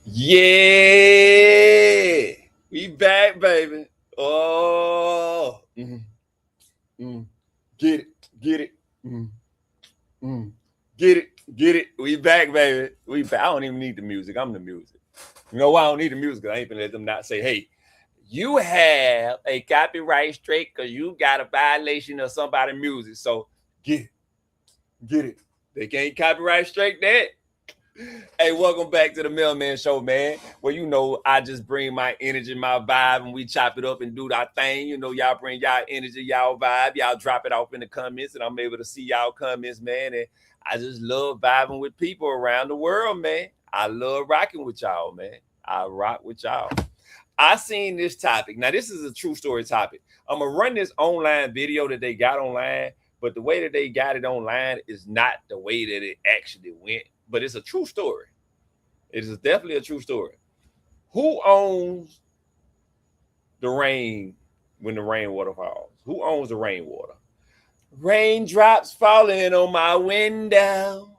Yeah, we back, baby. Oh, get it, get it, mm, mm. Get it. We back, baby. We back. I don't even need the music. I'm the music. You know why I don't need the music? I ain't gonna let them not say, "Hey, you have a copyright strike because you got a violation of somebody's music." So get it. They can't copyright strike that. Hey, welcome back to the Mail Mann Show, man. Well, I just bring my energy, my vibe, and we chop it up and do our thing. Y'all bring y'all energy, y'all vibe, y'all drop it off in the comments, and I'm able to see y'all comments, man. And I just love vibing with people around the world, man. I love rocking with y'all, man. I rock with y'all. I seen this topic. Now, this is a true story topic. I'm gonna run this online video that they got online, but the way that they got it online is not the way that it actually went. But it's a true story. It is definitely a true story. Who owns the rain when the rainwater falls? Who owns the rainwater? Raindrops falling on my window.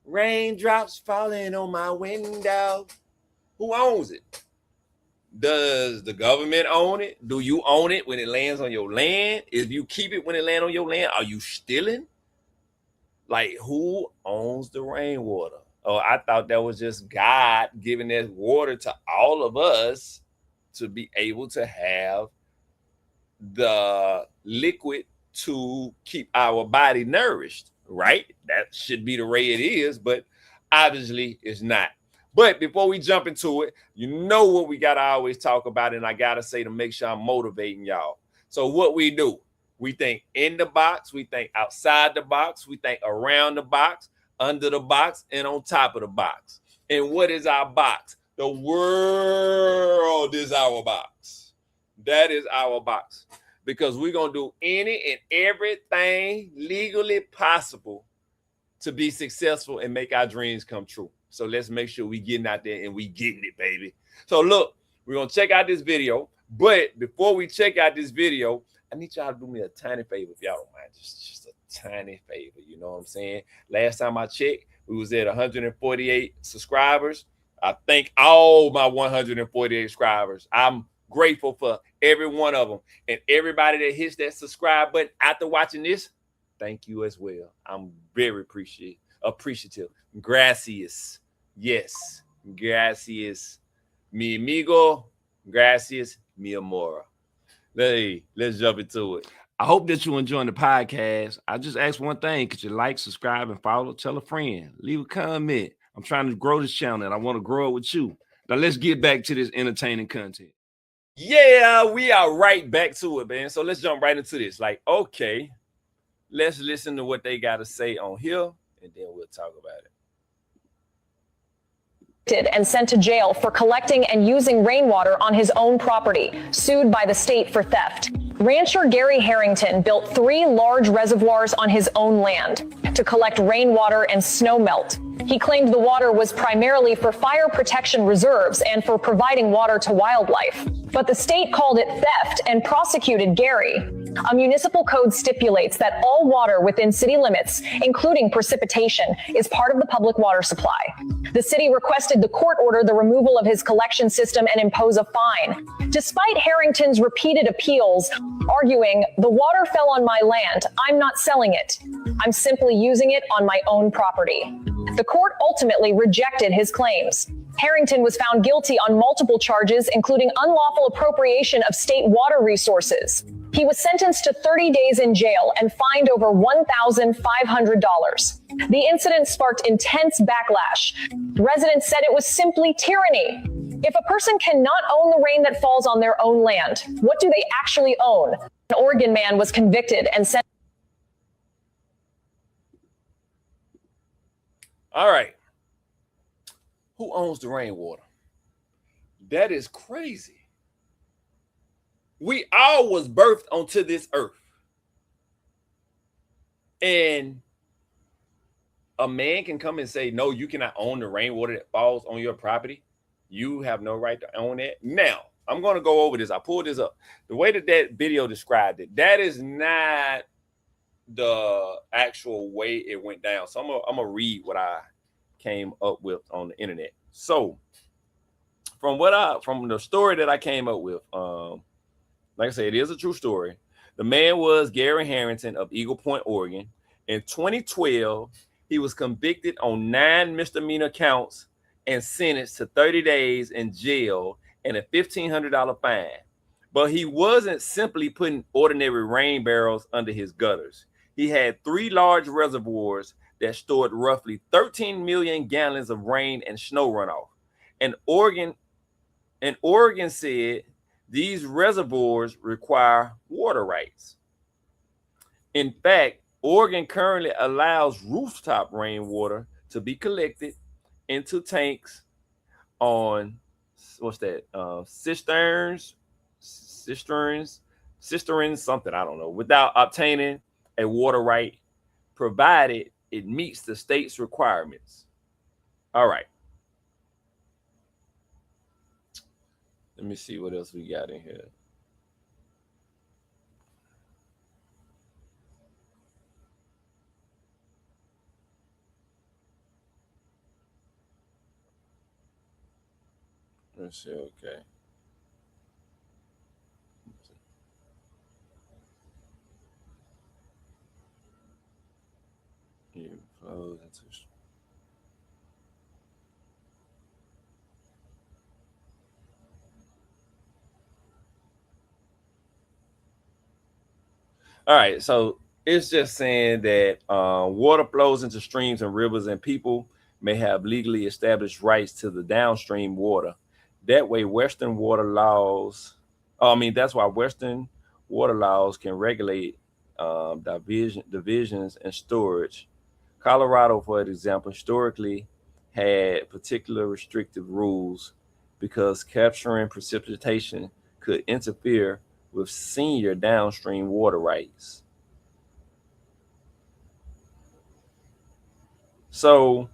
Raindrops falling on my window. Who owns it? Does the government own it? Do you own it when it lands on your land? If you keep it when it lands on your land, are you stealing? Like, who owns the rainwater? Oh, I thought that was just God giving that water to all of us to be able to have the liquid to keep our body nourished, right? That should be the way it is, but obviously it's not. But before we jump into it, you know what we got to always talk about, and I got to say to make sure I'm motivating y'all. So what we do, we think in the box, we think outside the box, we think around the box, under the box, and on top of the box. And what is our box? The world is our box. That is our box. Because we're going to do any and everything legally possible to be successful and make our dreams come true. So let's make sure we getting out there and we getting it, baby. So look, we're going to check out this video. But before we check out this video, I need y'all to do me a tiny favor if y'all don't mind. Just a tiny favor, you know what I'm saying? Last time I checked, we was at 148 subscribers. I thank all my 148 subscribers. I'm grateful for every one of them. And everybody that hits that subscribe button after watching this, thank you as well. I'm very appreciative. Gracias. Yes. Gracias. Mi amigo. Gracias. Mi amor. Hey, let's jump into it. I hope that you're enjoying the podcast. I just ask one thing. Could you like, subscribe, and follow? Tell a friend. Leave a comment. I'm trying to grow this channel, and I want to grow it with you. Now, let's get back to this entertaining content. Yeah, we are right back to it, man. So let's jump right into this. Like, okay, let's listen to what they got to say on here, and then we'll talk about it. And sent to jail for collecting and using rainwater on his own property, sued by the state for theft. Rancher Gary Harrington built 3 large reservoirs on his own land to collect rainwater and snow melt. He claimed the water was primarily for fire protection reserves and for providing water to wildlife. But the state called it theft and prosecuted Gary. A municipal code stipulates that all water within city limits, including precipitation, is part of the public water supply. The city requested the court order the removal of his collection system and impose a fine. Despite Harrington's repeated appeals, arguing, "The water fell on my land. I'm not selling it. I'm simply using it on my own property." The court ultimately rejected his claims. Harrington was found guilty on multiple charges, including unlawful appropriation of state water resources. He was sentenced to 30 days in jail and fined over $1,500. The incident sparked intense backlash. Residents said it was simply tyranny. If a person cannot own the rain that falls on their own land, what do they actually own? An Oregon man was convicted and sent. All right. Who owns the rainwater? That is crazy. We all was birthed onto this earth. And a man can come and say, no, you cannot own the rainwater that falls on your property. You have no right to own it. Now, I'm going to go over this. I pulled this up. The way that video described it, that is not the actual way it went down. So I'm going to read what I came up with on the internet. So from the story that I came up with, like I said, it is a true story. The man was Gary Harrington of Eagle Point, Oregon. In 2012, he was convicted on 9 misdemeanor counts and sentenced to 30 days in jail and a $1,500 fine. But he wasn't simply putting ordinary rain barrels under his gutters. He had 3 large reservoirs that stored roughly 13 million gallons of rain and snow runoff. And Oregon said these reservoirs require water rights. In fact, Oregon currently allows rooftop rainwater to be collected into tanks on cisterns, something, I don't know, without obtaining a water right, provided it meets the state's requirements. All right. Let me see what else we got in here. Let's see, okay. You flows into. All right, so it's just saying that water flows into streams and rivers, and people may have legally established rights to the downstream water. That way, Western water laws, that's why Western water laws can regulate divisions and storage. Colorado, for example, historically had particular restrictive rules because capturing precipitation could interfere with senior downstream water rights. So,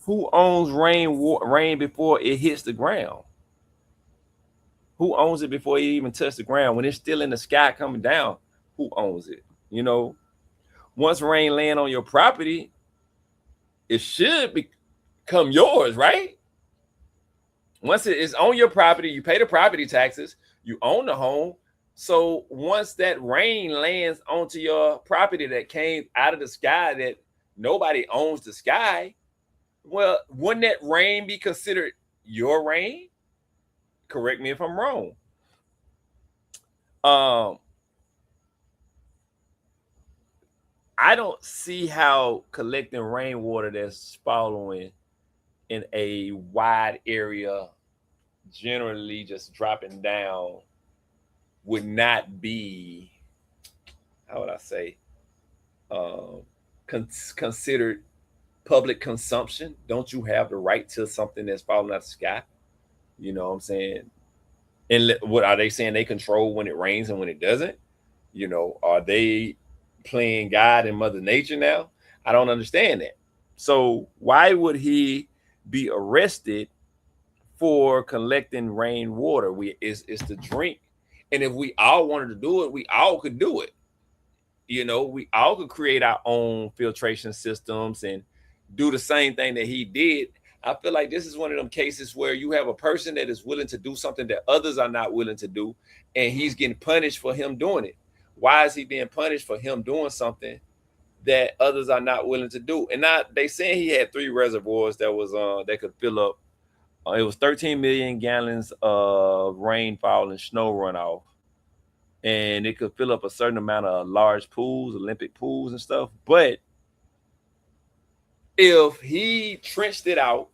who owns rain before it hits the ground? Who owns it before it even touches the ground? When it's still in the sky coming down, who owns it? Once rain land on your property, it should become yours, right? Once it is on your property, you pay the property taxes, you own the home. So once that rain lands onto your property that came out of the sky, that nobody owns the sky, well, wouldn't that rain be considered your rain? Correct me if I'm wrong. I don't see how collecting rainwater that's following in a wide area, generally just dropping down, would not be, how would I say, considered public consumption. Don't you have the right to something that's falling out of the sky? You know what I'm saying? And what are they saying? They control when it rains and when it doesn't? Are they playing God and Mother Nature now? I don't understand that. So why would he be arrested for collecting rainwater? It's to drink. And if we all wanted to do it, we all could do it. We all could create our own filtration systems and do the same thing that he did. I feel like this is one of them cases where you have a person that is willing to do something that others are not willing to do, and he's getting punished for him doing it. Why is he being punished for him doing something that others are not willing to do? And they saying he had 3 reservoirs that could fill up. It was 13 million gallons of rainfall and snow runoff, and it could fill up a certain amount of large pools, Olympic pools and stuff. But if he trenched it out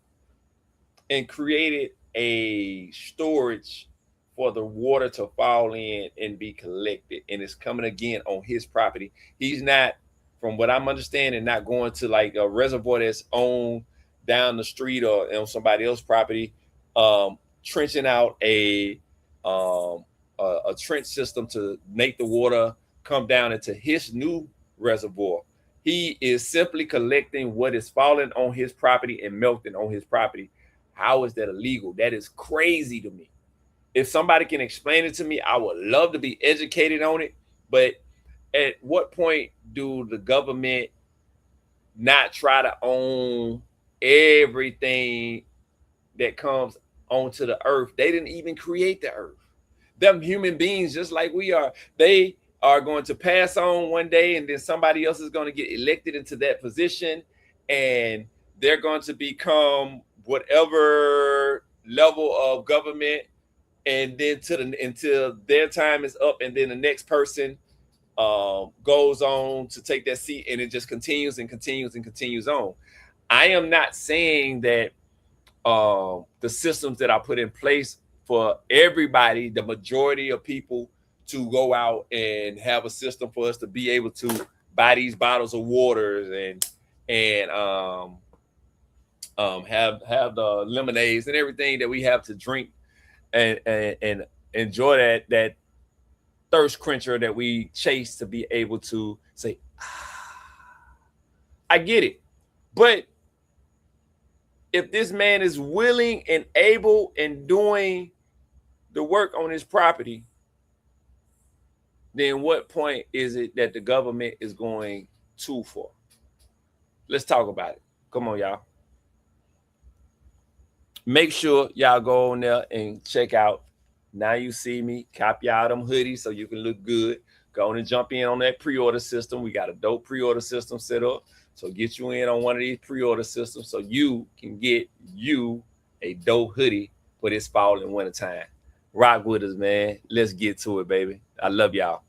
and created a storage for the water to fall in and be collected, and it's coming again on his property, he's not, from what I'm understanding, not going to like a reservoir that's owned down the street or on somebody else's property, trenching out a trench system to make the water come down into his new reservoir. He is simply collecting what is falling on his property and melting on his property. How is that illegal? That is crazy to me. If somebody can explain it to me, I would love to be educated on it. But at what point do the government not try to own everything that comes onto the earth. They didn't even create the earth. Them human beings, just like we are, they are going to pass on one day, and then somebody else is going to get elected into that position, and they're going to become whatever level of government, and then until their time is up, and then the next person goes on to take that seat, and it just continues and continues and continues on. I am not saying that the systems that I put in place for everybody, the majority of people, to go out and have a system for us to be able to buy these bottles of waters and have the lemonades and everything that we have to drink and enjoy that thirst quencher that we chase, to be able to say, I get it. But if this man is willing and able and doing the work on his property, then what point is it that the government is going to for? Let's talk about it. Come on, y'all. Make sure y'all go on there and check out Now You See Me. Copy out them hoodies so you can look good. Go on and jump in on that pre-order system. We got a dope pre-order system set up. So get you in on one of these pre-order systems so you can get you a dope hoodie for this fall and winter time. Rock with us, man. Let's get to it, baby. I love y'all.